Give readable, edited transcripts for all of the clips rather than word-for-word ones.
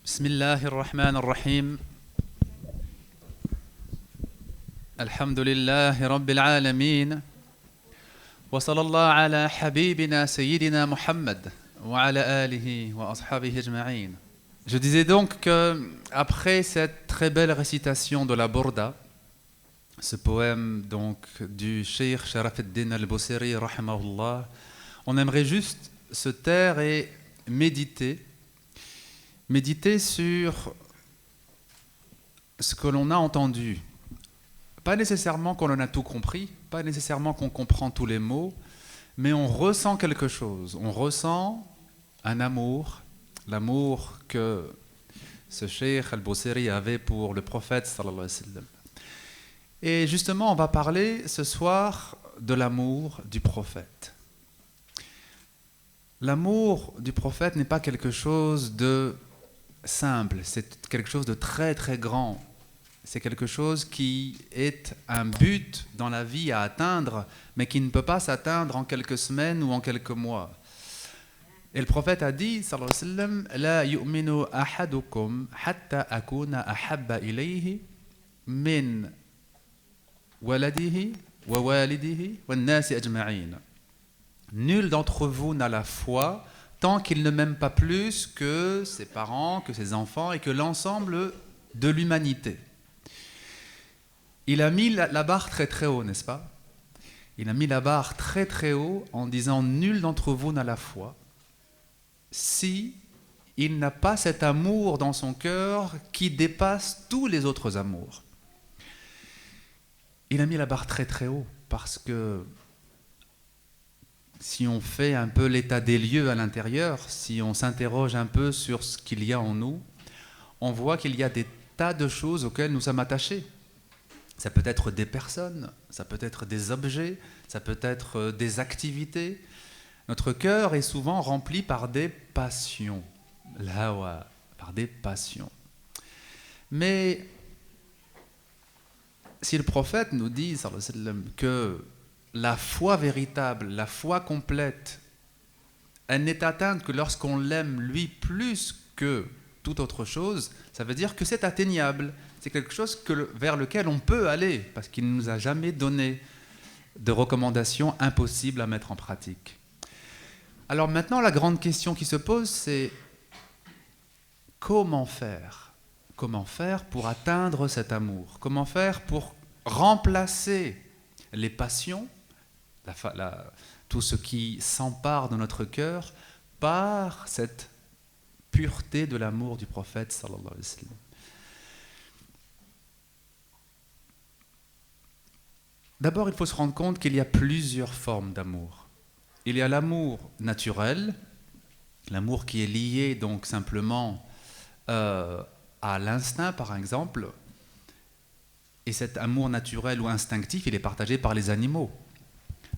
بسم الله الرحمن الرحيم الحمد لله رب العالمين وصلى الله على حبيبنا سيدنا محمد وعلى آله وأصحابه أجمعين. Je disais donc que après cette très belle récitation de la Burda, ce poème donc du Cheikh Sharaf ad-Din al-Busiri rahimahullah, on aimerait juste se taire et méditer sur ce que l'on a entendu. Pas nécessairement qu'on en a tout compris, pas nécessairement qu'on comprend tous les mots, mais on ressent quelque chose. On ressent un amour, l'amour que ce Cheikh al-Busiri avait pour le prophète sallallahu alayhi wa sallam. Et justement, on va parler ce soir de l'amour du prophète. L'amour du prophète n'est pas quelque chose de simple, c'est quelque chose de très très grand. C'est quelque chose qui est un but dans la vie à atteindre, mais qui ne peut pas s'atteindre en quelques semaines ou en quelques mois. Et le prophète a dit, sallallahu alayhi wa sallam, La yu'minu ahadukum hatta akuna ahabba ilayhi min waladihi wa walidihi wa nasi ajma'in. Nul d'entre vous n'a la foi tant qu'il ne m'aime pas plus que ses parents, que ses enfants et que l'ensemble de l'humanité. Il a mis la barre très très haut, n'est-ce pas? Il a mis la barre très très haut en disant nul d'entre vous n'a la foi si il n'a pas cet amour dans son cœur qui dépasse tous les autres amours. Il a mis la barre très très haut parce que si on fait un peu l'état des lieux à l'intérieur, si on s'interroge un peu sur ce qu'il y a en nous, on voit qu'il y a des tas de choses auxquelles nous sommes attachés. Ça peut être des personnes, ça peut être des objets, ça peut être des activités. Notre cœur est souvent rempli par des passions, l'hawa, par des passions. Mais si le prophète nous dit sallallahu alayhi wa sallam, que la foi véritable, la foi complète, elle n'est atteinte que lorsqu'on l'aime lui plus que toute autre chose, ça veut dire que c'est atteignable. C'est quelque chose vers lequel on peut aller, parce qu'il ne nous a jamais donné de recommandations impossibles à mettre en pratique. Alors maintenant, la grande question qui se pose, c'est comment faire? Comment faire pour atteindre cet amour? Comment faire pour remplacer les passions, tout ce qui s'empare de notre cœur, par cette pureté de l'amour du prophète sallallahu alayhi wa sallam. D'abord, il faut se rendre compte qu'il y a plusieurs formes d'amour. Il y a l'amour naturel, l'amour qui est lié donc simplement à l'instinct par exemple, et cet amour naturel ou instinctif, il est partagé par les animaux.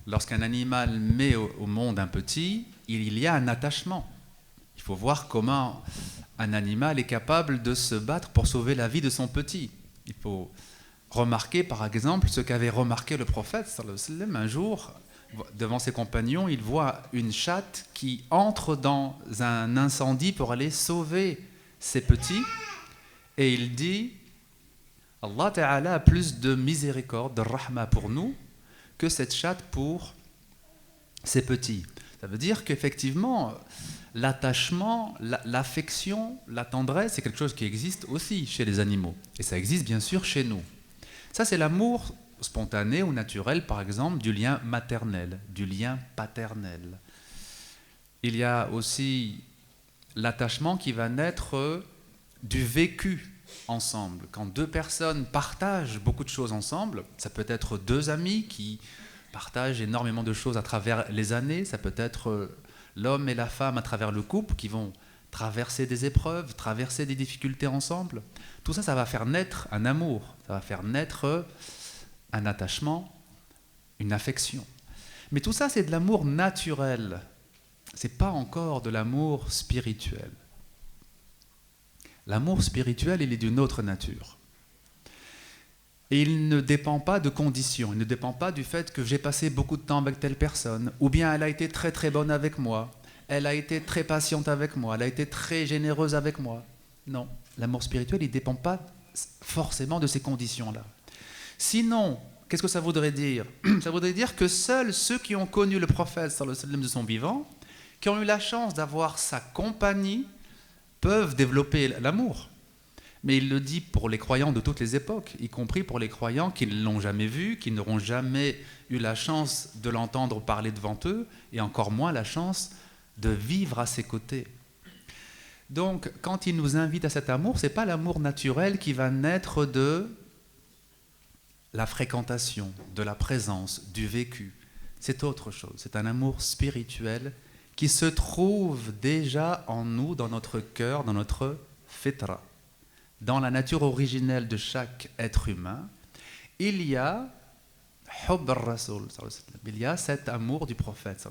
Lorsqu'un animal met au monde un petit, il y a un attachement. Il faut voir comment un animal est capable de se battre pour sauver la vie de son petit. Il faut remarquer par exemple ce qu'avait remarqué le prophète sallallahu alayhi wa sallam. Un jour, devant ses compagnons, il voit une chatte qui entre dans un incendie pour aller sauver ses petits, et il dit Allah Ta'ala a plus de miséricorde, de rahma pour nous que cette chatte pour ses petits. Ça veut dire qu'effectivement l'attachement, l'affection, la tendresse, c'est quelque chose qui existe aussi chez les animaux, et ça existe bien sûr chez nous. Ça, c'est l'amour spontané ou naturel, par exemple, du lien maternel, du lien paternel. Il y a aussi l'attachement qui va naître du vécu ensemble. Quand deux personnes partagent beaucoup de choses ensemble, ça peut être deux amis qui partagent énormément de choses à travers les années, ça peut être l'homme et la femme à travers le couple qui vont traverser des épreuves, traverser des difficultés ensemble. Tout ça, ça va faire naître un amour, ça va faire naître un attachement, une affection. Mais tout ça, c'est de l'amour naturel. Ce n'est pas encore de l'amour spirituel. L'amour spirituel, il est d'une autre nature. Et il ne dépend pas de conditions, il ne dépend pas du fait que j'ai passé beaucoup de temps avec telle personne, ou bien elle a été très très bonne avec moi, elle a été très patiente avec moi, elle a été très généreuse avec moi. Non, l'amour spirituel, il ne dépend pas forcément de ces conditions-là. Sinon, qu'est-ce que ça voudrait dire? Ça voudrait dire que seuls ceux qui ont connu le prophète sallallahu alayhi wa sallam de son vivant, qui ont eu la chance d'avoir sa compagnie, peuvent développer l'amour. Mais il le dit pour les croyants de toutes les époques, y compris pour les croyants qui ne l'ont jamais vu, qui n'auront jamais eu la chance de l'entendre parler devant eux, et encore moins la chance de vivre à ses côtés. Donc, quand il nous invite à cet amour, ce n'est pas l'amour naturel qui va naître de la fréquentation, de la présence, du vécu. C'est autre chose, c'est un amour spirituel qui se trouve déjà en nous, dans notre cœur, dans notre fitra. Dans la nature originelle de chaque être humain, il y a hubb ar-rasoul, il y a cet amour du prophète,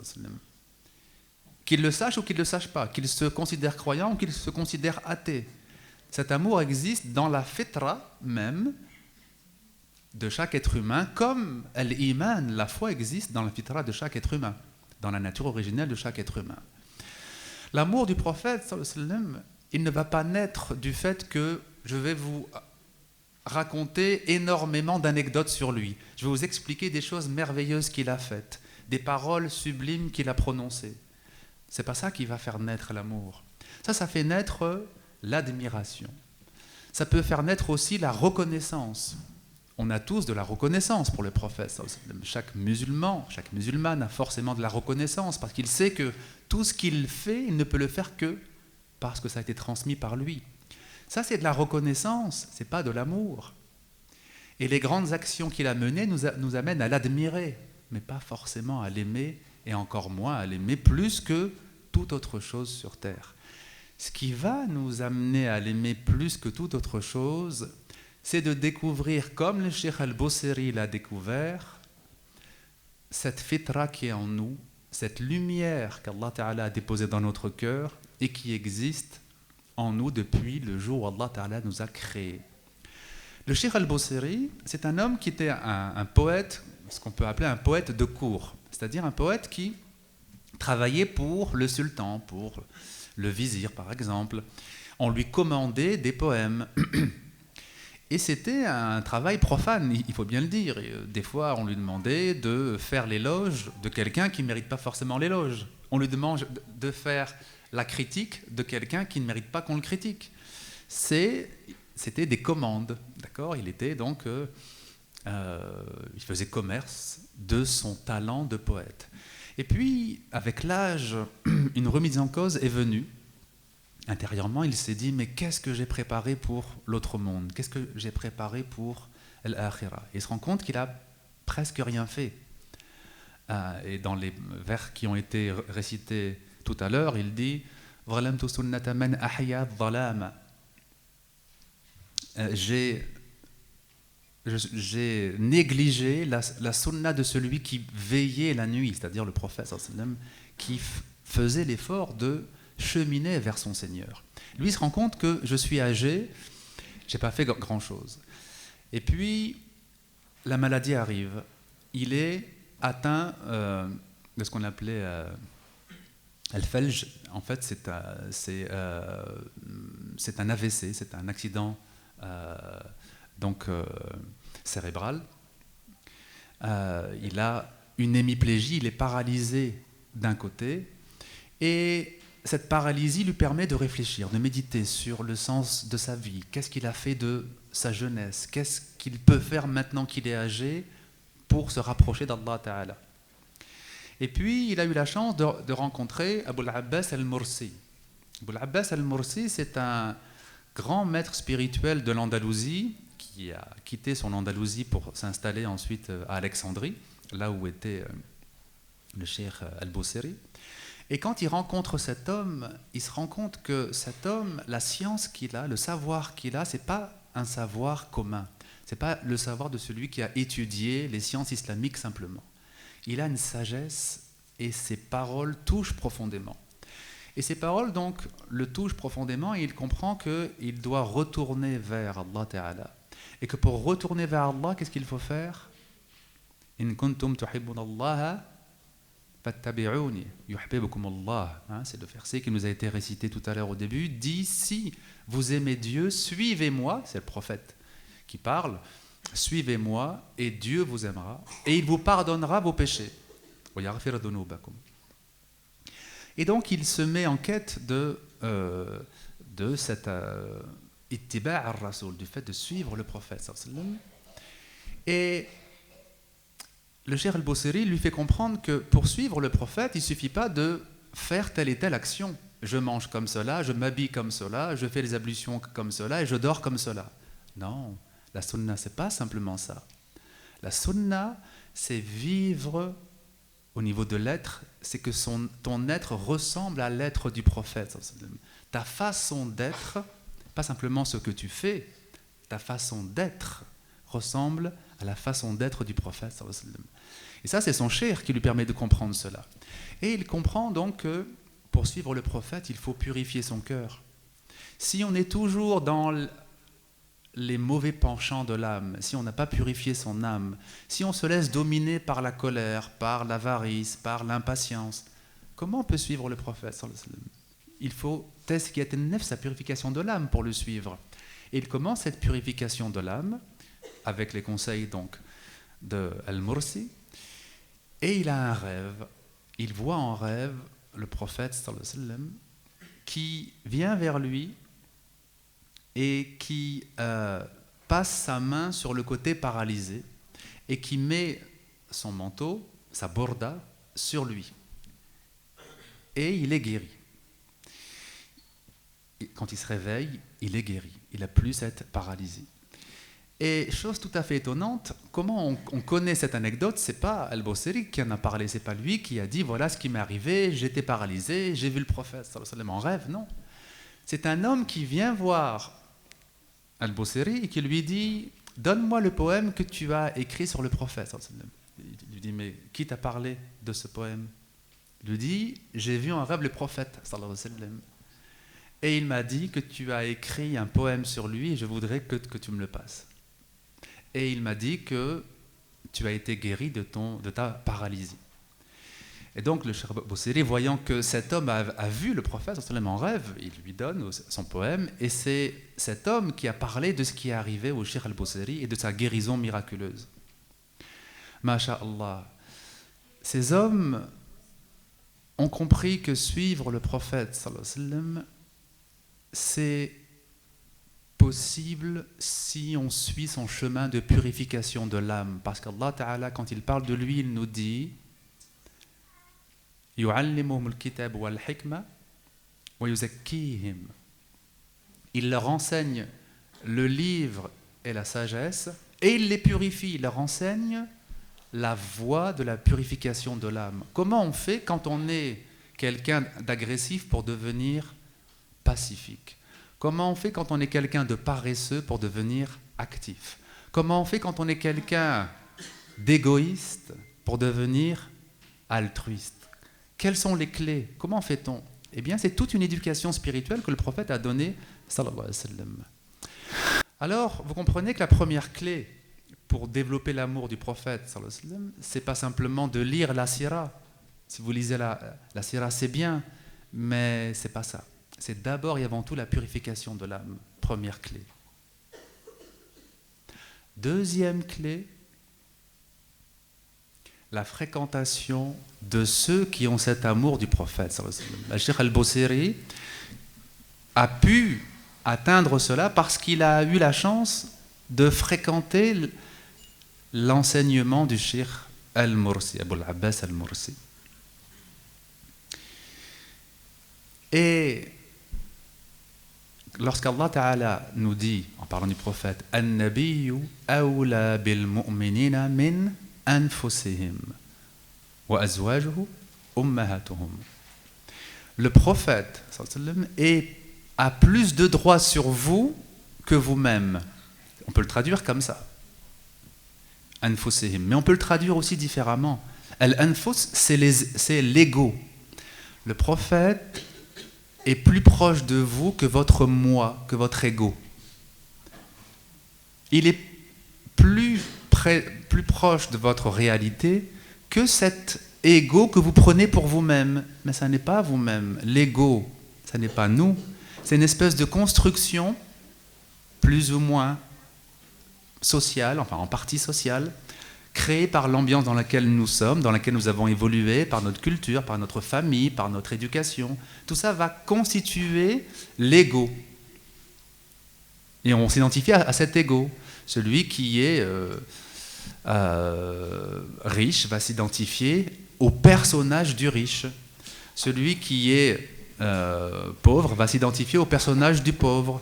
qu'il le sache ou qu'il ne le sache pas, qu'il se considère croyant ou qu'il se considère athée. Cet amour existe dans la fitra même de chaque être humain, comme l'iman, la foi existe dans la fitra de chaque être humain, dans la nature originelle de chaque être humain. L'amour du prophète, il ne va pas naître du fait que je vais vous raconter énormément d'anecdotes sur lui. Je vais vous expliquer des choses merveilleuses qu'il a faites, des paroles sublimes qu'il a prononcées. C'est pas ça qui va faire naître l'amour. Ça fait naître l'admiration. Ça peut faire naître aussi la reconnaissance. On a tous de la reconnaissance pour le prophète. Chaque musulman, chaque musulmane a forcément de la reconnaissance parce qu'il sait que tout ce qu'il fait, il ne peut le faire que parce que ça a été transmis par lui. Ça, c'est de la reconnaissance, ce n'est pas de l'amour. Et les grandes actions qu'il a menées nous amènent à l'admirer, mais pas forcément à l'aimer, et encore moins à l'aimer plus que toute autre chose sur terre. Ce qui va nous amener à l'aimer plus que toute autre chose, c'est de découvrir, comme le Cheikh Al-Boseri l'a découvert, cette fitra qui est en nous, cette lumière qu'Allah Ta'ala a déposée dans notre cœur et qui existe en nous depuis le jour où Allah Ta'ala nous a créés. Le Cheikh Al-Boseri, c'est un homme qui était un poète, ce qu'on peut appeler un poète de cour, c'est-à-dire un poète qui travaillait pour le sultan, pour le vizir par exemple. On lui commandait des poèmes. Et c'était un travail profane, il faut bien le dire. Des fois, on lui demandait de faire l'éloge de quelqu'un qui ne mérite pas forcément l'éloge. On lui demande de faire la critique de quelqu'un qui ne mérite pas qu'on le critique. C'était des commandes, d'accord? Il était donc, il faisait commerce de son talent de poète. Et puis, avec l'âge, une remise en cause est venue. Intérieurement, il s'est dit, mais qu'est-ce que j'ai préparé pour l'autre monde? Qu'est-ce que j'ai préparé pour l'akhira? Il se rend compte qu'il a presque rien fait. Et dans les vers qui ont été récités tout à l'heure, il dit j'ai négligé la sunna de celui qui veillait la nuit, c'est-à-dire le prophète qui faisait l'effort de cheminer vers son Seigneur. Lui il se rend compte que je suis âgé, j'ai pas fait grand-chose. Et puis la maladie arrive. Il est atteint de ce qu'on appelait Al-Falj. En fait, c'est un AVC, c'est un accident cérébral. Il a une hémiplégie, il est paralysé d'un côté, et cette paralysie lui permet de réfléchir, de méditer sur le sens de sa vie. Qu'est-ce qu'il a fait de sa jeunesse? Qu'est-ce qu'il peut faire maintenant qu'il est âgé pour se rapprocher d'Allah Ta'ala? Et puis, il a eu la chance de rencontrer Abul Abbas al-Mursi. Abul Abbas al-Mursi, c'est un grand maître spirituel de l'Andalousie qui a quitté son Andalousie pour s'installer ensuite à Alexandrie, là où était le cheikh Al-Boseri. Et quand il rencontre cet homme, il se rend compte que cet homme, la science qu'il a, le savoir qu'il a, ce n'est pas un savoir commun. Ce n'est pas le savoir de celui qui a étudié les sciences islamiques simplement. Il a une sagesse et ses paroles touchent profondément. Et ces paroles, donc, le touchent profondément et il comprend qu'il doit retourner vers Allah Ta'ala. Et que pour retourner vers Allah, qu'est-ce qu'il faut faire? In kuntum tuhibbuna Allah Fattabi'uni yuhibbukum Allah. C'est le verset qui nous a été récité tout à l'heure au début. Dit, si vous aimez Dieu, suivez-moi. C'est le prophète qui parle. Suivez-moi et Dieu vous aimera et il vous pardonnera vos péchés. Et donc il se met en quête de cette ittiba' ar-rasoul, du fait de suivre le prophète. Et le Cheikh al-Bosiri lui fait comprendre que pour suivre le prophète, il ne suffit pas de faire telle et telle action. Je mange comme cela, je m'habille comme cela, je fais les ablutions comme cela et je dors comme cela. Non, la sunna, ce n'est pas simplement ça. La sunna, c'est vivre au niveau de l'être, c'est que ton être ressemble à l'être du prophète. Ta façon d'être, pas simplement ce que tu fais, ta façon d'être ressemble à la façon d'être du prophète. Et ça, c'est son cheikh qui lui permet de comprendre cela. Et il comprend donc que pour suivre le prophète, il faut purifier son cœur. Si on est toujours dans les mauvais penchants de l'âme, si on n'a pas purifié son âme, si on se laisse dominer par la colère, par l'avarice, par l'impatience, comment on peut suivre le prophète? Il faut tazkiyat an-nafs, la purification de l'âme, pour le suivre. Et il commence cette purification de l'âme avec les conseils donc de Al-Mursi, et il a un rêve. Il voit en rêve le prophète sallallahu alayhi wa sallam qui vient vers lui et qui passe sa main sur le côté paralysé et qui met son manteau, sa borda, sur lui. Et il est guéri. Et quand il se réveille, il est guéri. Il n'a plus cette paralysie. Et chose tout à fait étonnante, comment on connaît cette anecdote? C'est pas Al-Bosiri qui en a parlé, c'est pas lui qui a dit voilà ce qui m'est arrivé, j'étais paralysé, j'ai vu le prophète sallallahu alayhi wa sallam en rêve, non. C'est un homme qui vient voir Al-Bosiri et qui lui dit donne-moi le poème que tu as écrit sur le prophète sallallahu alayhi wa sallam. Il lui dit mais qui t'a parlé de ce poème? Il lui dit j'ai vu en rêve le prophète sallallahu alayhi wa sallam. Et il m'a dit que tu as écrit un poème sur lui et je voudrais que tu me le passes. Et il m'a dit que tu as été guéri de ta paralysie. Et donc le Cheikh Bosiri, voyant que cet homme a vu le prophète en rêve, il lui donne son poème, et c'est cet homme qui a parlé de ce qui est arrivé au Cheikh al-Bosiri et de sa guérison miraculeuse. Masha'Allah. Ces hommes ont compris que suivre le prophète sallallahu alayhi wa sallam, c'est possible si on suit son chemin de purification de l'âme. Parce qu'Allah Ta'ala, quand il parle de lui, il nous dit يُعَلِّمُهُمُ الْكِتَابُ وَالْحِكْمَةِ وَيُزَكِّيهِمْ. Il leur enseigne le livre et la sagesse et il les purifie. Il leur enseigne la voie de la purification de l'âme. Comment on fait quand on est quelqu'un d'agressif pour devenir pacifique? Comment on fait quand on est quelqu'un de paresseux pour devenir actif? Comment on fait quand on est quelqu'un d'égoïste pour devenir altruiste? Quelles sont les clés? Comment fait-on? Eh bien, c'est toute une éducation spirituelle que le prophète a donnée, sallallahu alayhi wa sallam. Alors, vous comprenez que la première clé pour développer l'amour du prophète, sallallahu alayhi wa sallam, c'est pas simplement de lire la sira. Si vous lisez la sira, c'est bien, mais c'est pas ça. C'est d'abord et avant tout la purification de l'âme, première clé. Deuxième clé, la fréquentation de ceux qui ont cet amour du prophète. Le Cheikh al-Bosiri a pu atteindre cela parce qu'il a eu la chance de fréquenter l'enseignement du Cheikh al-Mursi, Abul Abbas al-Mursi. Et lorsqu'Allah Ta'ala nous dit, en parlant du prophète, « An-nabiyyu awla bil mu'minina min anfusihim wa azwajuhu ummahatuhum » Le prophète a plus de droits sur vous que vous-même. On peut le traduire comme ça. Anfusihim. Mais on peut le traduire aussi différemment. Al-anfus, c'est l'ego. Le prophète est plus proche de vous que votre moi, que votre ego. Il est plus proche de votre réalité que cette ego que vous prenez pour vous-même. Mais ça n'est pas vous-même. L'ego, ça n'est pas nous. C'est une espèce de construction, plus ou moins sociale, enfin en partie sociale, créée par l'ambiance dans laquelle nous sommes, dans laquelle nous avons évolué, par notre culture, par notre famille, par notre éducation. Tout ça va constituer l'ego. Et on s'identifie à cet ego. Celui qui est riche va s'identifier au personnage du riche. Celui qui est pauvre va s'identifier au personnage du pauvre.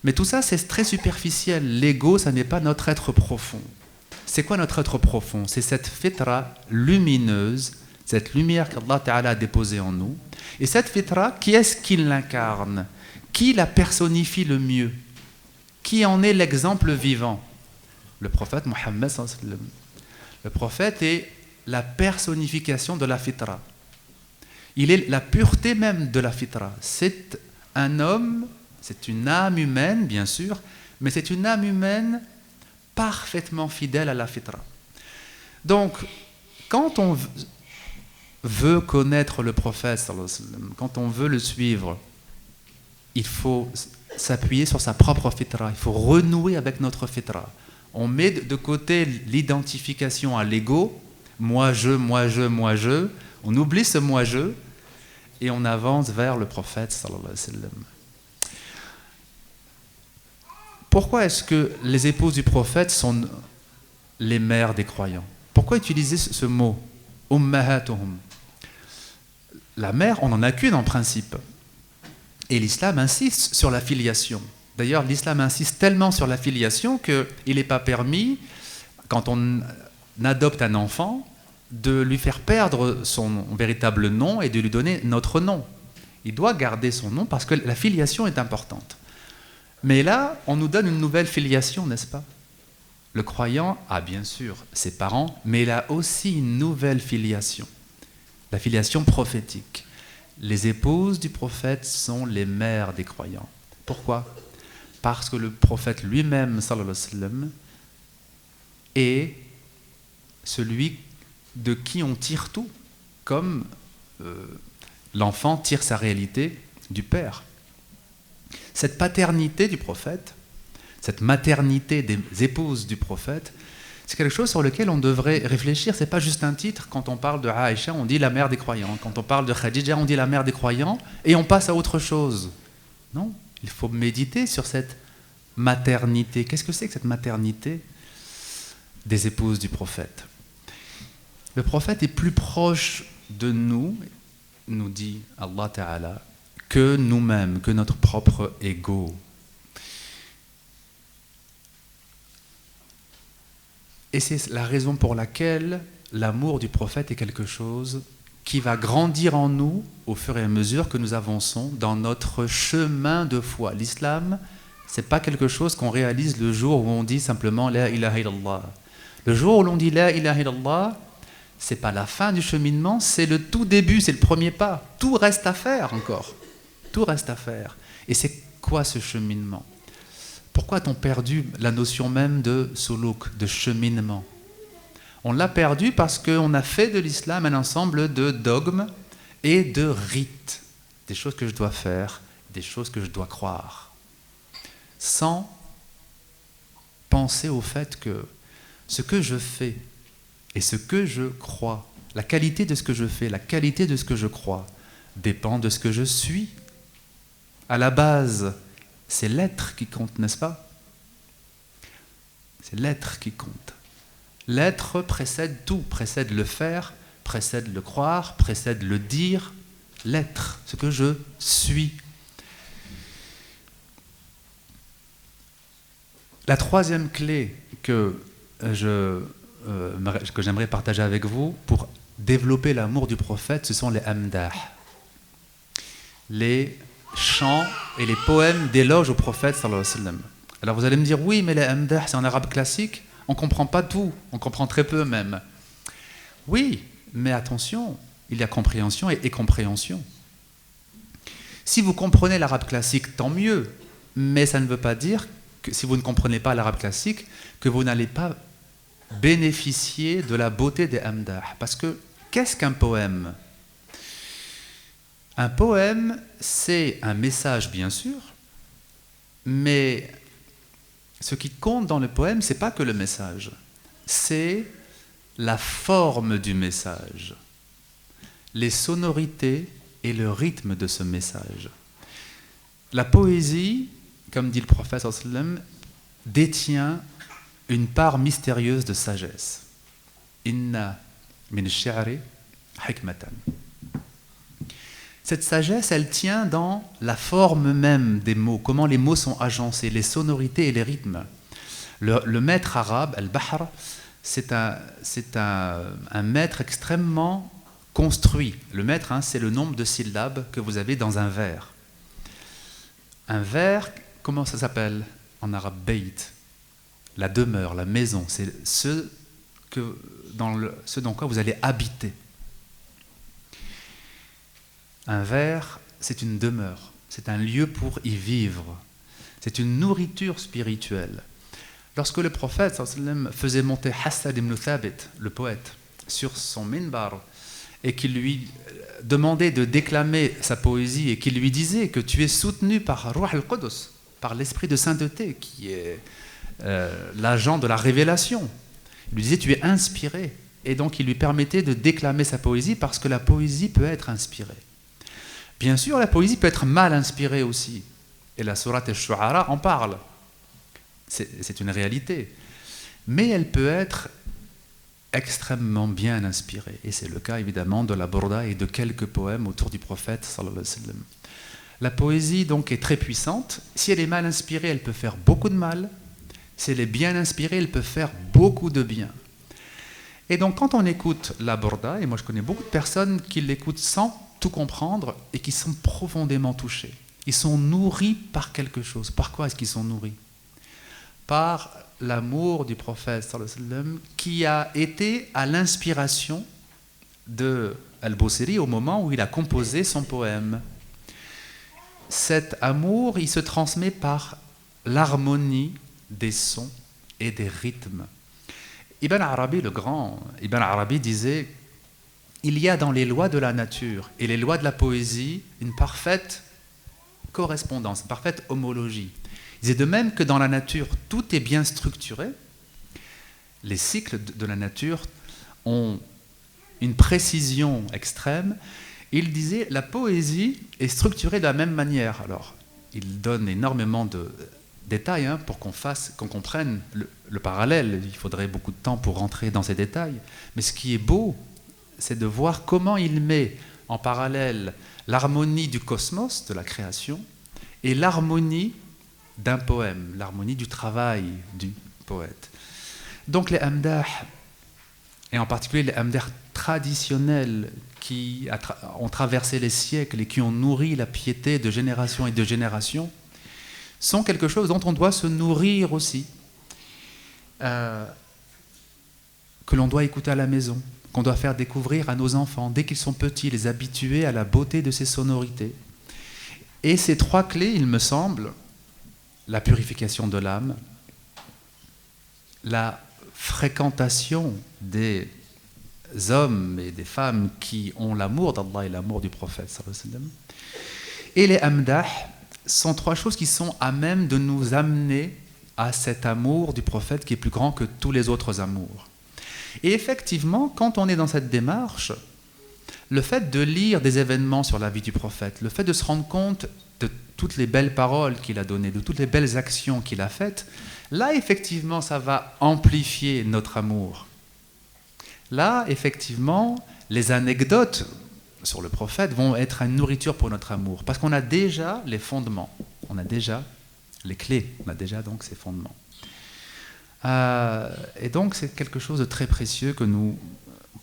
Mais tout ça, c'est très superficiel. L'ego, ça n'est pas notre être profond. C'est quoi notre être profond? C'est cette fitra lumineuse, cette lumière qu'Allah Ta'ala a déposée en nous. Et cette fitra, qui est-ce qui l'incarne? Qui la personnifie le mieux? Qui en est l'exemple vivant? Le prophète Mohammed. Le prophète est la personnification de la fitra. Il est la pureté même de la fitra. C'est un homme, c'est une âme humaine, bien sûr, mais c'est une âme humaine parfaitement fidèle à la fitra. Donc, quand on veut connaître le prophète, quand on veut le suivre, il faut s'appuyer sur sa propre fitra. Il faut renouer avec notre fitra. On met de côté l'identification à l'ego, moi je, moi je, moi je. On oublie ce moi je et on avance vers le prophète sallallahu alayhi wa sallam. Pourquoi est-ce que les épouses du prophète sont les mères des croyants? Pourquoi utiliser ce mot ummahatuhum? La mère, on n'en a qu'une en principe. Et l'islam insiste sur la filiation. D'ailleurs, l'islam insiste tellement sur la filiation qu'il n'est pas permis, quand on adopte un enfant, de lui faire perdre son véritable nom et de lui donner notre nom. Il doit garder son nom parce que la filiation est importante. Mais là, on nous donne une nouvelle filiation, n'est-ce pas? Le croyant a bien sûr ses parents, mais il a aussi une nouvelle filiation, la filiation prophétique. Les épouses du prophète sont les mères des croyants. Pourquoi? Parce que le prophète lui-même, sallallahu alayhi wa sallam, est celui de qui on tire tout, comme l'enfant tire sa réalité du père. Cette paternité du prophète, cette maternité des épouses du prophète, c'est quelque chose sur lequel on devrait réfléchir. Ce n'est pas juste un titre. Quand on parle de Aïcha, on dit la mère des croyants. Quand on parle de Khadija, on dit la mère des croyants et on passe à autre chose. Non, il faut méditer sur cette maternité. Qu'est-ce que c'est que cette maternité des épouses du prophète? Le prophète est plus proche de nous, nous dit Allah Ta'ala, que nous-mêmes, que notre propre ego. Et c'est la raison pour laquelle l'amour du prophète est quelque chose qui va grandir en nous au fur et à mesure que nous avançons dans notre chemin de foi. L'islam, ce n'est pas quelque chose qu'on réalise le jour où on dit simplement « La ilaha illallah ». Le jour où l'on dit « La ilaha illallah », ce n'est pas la fin du cheminement, c'est le tout début, c'est le premier pas. Tout reste à faire encore. Tout reste à faire. Et c'est quoi ce cheminement? Pourquoi a-t-on perdu la notion même de suluk, de cheminement? On l'a perdu parce qu'on a fait de l'islam un ensemble de dogmes et de rites. Des choses que je dois faire, des choses que je dois croire. Sans penser au fait que ce que je fais et ce que je crois, la qualité de ce que je fais, la qualité de ce que je crois, dépend de ce que je suis. À la base, c'est l'être qui compte, n'est-ce pas? C'est l'être qui compte. L'être précède tout, précède le faire, précède le croire, précède le dire. L'être, ce que je suis. La troisième clé que j'aimerais partager avec vous pour développer l'amour du prophète, ce sont les amdah, les chants et les poèmes d'éloge au prophète sallallahu alayhi wa sallam. Alors vous allez me dire, oui, mais les amdah, c'est en arabe classique, on ne comprend pas tout, on comprend très peu même. Oui, mais attention, il y a compréhension et compréhension. Si vous comprenez l'arabe classique, tant mieux, mais ça ne veut pas dire que si vous ne comprenez pas l'arabe classique, que vous n'allez pas bénéficier de la beauté des amdah. Parce que qu'est-ce qu'un poème? Un poème, c'est un message, bien sûr, mais ce qui compte dans le poème, ce n'est pas que le message, c'est la forme du message, les sonorités et le rythme de ce message. La poésie, comme dit le prophète sallallahu alayhi wa sallam, détient une part mystérieuse de sagesse. Inna min ash-shi'ri hikmatan. Cette sagesse, elle tient dans la forme même des mots, comment les mots sont agencés, les sonorités et les rythmes. Le maître arabe, al-Bahr, c'est un maître extrêmement construit. Le maître, c'est le nombre de syllabes que vous avez dans un vers. Un vers, comment ça s'appelle en arabe? Bayt. La demeure, la maison, c'est ce dans quoi vous allez habiter. Un vers, c'est une demeure, c'est un lieu pour y vivre. C'est une nourriture spirituelle. Lorsque le prophète sallallahu alayhi wa sallam faisait monter Hassan ibn Thabit, le poète, sur son minbar, et qu'il lui demandait de déclamer sa poésie, et qu'il lui disait que tu es soutenu par Ruh al-Qudus, par l'esprit de sainteté, qui est l'agent de la révélation. Il lui disait tu es inspiré, et donc il lui permettait de déclamer sa poésie, parce que la poésie peut être inspirée. Bien sûr, la poésie peut être mal inspirée aussi, et la sourate al-Shu'ara en parle. C'est une réalité. Mais elle peut être extrêmement bien inspirée. Et c'est le cas évidemment de la Burda et de quelques poèmes autour du prophète sallallahu alayhi wa sallam. La poésie donc est très puissante. Si elle est mal inspirée, elle peut faire beaucoup de mal. Si elle est bien inspirée, elle peut faire beaucoup de bien. Et donc quand on écoute la Burda, et moi je connais beaucoup de personnes qui l'écoutent sans tout comprendre et qui sont profondément touchés. Ils sont nourris par quelque chose. Par quoi est-ce qu'ils sont nourris? Par l'amour du prophète sallallahu alayhi wa sallam, qui a été à l'inspiration de Al-Busiri au moment où il a composé son poème. Cet amour, il se transmet par l'harmonie des sons et des rythmes. Ibn Arabi, le grand Ibn Arabi, disait il y a dans les lois de la nature et les lois de la poésie une parfaite correspondance, une parfaite homologie. Il disait de même que dans la nature, tout est bien structuré, les cycles de la nature ont une précision extrême. Il disait la poésie est structurée de la même manière. Alors, il donne énormément de détails pour qu'on comprenne le parallèle. Il faudrait beaucoup de temps pour rentrer dans ces détails. Mais ce qui est beau, c'est de voir comment il met en parallèle l'harmonie du cosmos, de la création, et l'harmonie d'un poème, l'harmonie du travail du poète. Donc les amdah, et en particulier les amdah traditionnels qui ont traversé les siècles et qui ont nourri la piété de génération et de génération, sont quelque chose dont on doit se nourrir aussi, que l'on doit écouter à la maison, qu'on doit faire découvrir à nos enfants, dès qu'ils sont petits, les habituer à la beauté de ces sonorités. Et ces trois clés, il me semble, la purification de l'âme, la fréquentation des hommes et des femmes qui ont l'amour d'Allah et l'amour du prophète sallallahu alayhi wa sallam, et les amdah sont trois choses qui sont à même de nous amener à cet amour du prophète qui est plus grand que tous les autres amours. Et effectivement, quand on est dans cette démarche, le fait de lire des événements sur la vie du prophète, le fait de se rendre compte de toutes les belles paroles qu'il a données, de toutes les belles actions qu'il a faites, là, effectivement, ça va amplifier notre amour. Là, effectivement, les anecdotes sur le prophète vont être une nourriture pour notre amour, parce qu'on a déjà les fondements, on a déjà les clés, on a déjà donc ces fondements. Et donc, c'est quelque chose de très précieux que nous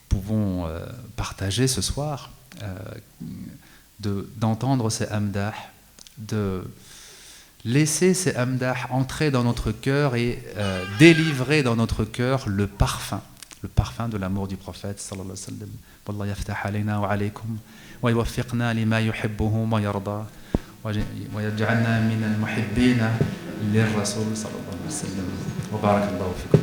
pouvons partager ce soir, d'entendre ces amdah, de laisser ces amdah entrer dans notre cœur et délivrer dans notre cœur le parfum de l'amour du prophète sallallahu alayhi wa sallam. Wallah yaftah alayna wa alaykum wa yuwaffiqna lima yuhibbuhu wa yarda wa yaj'alna min al-muhibbina lir-rasul sallallahu alayhi wa sallam. Wa barakallahu fikum.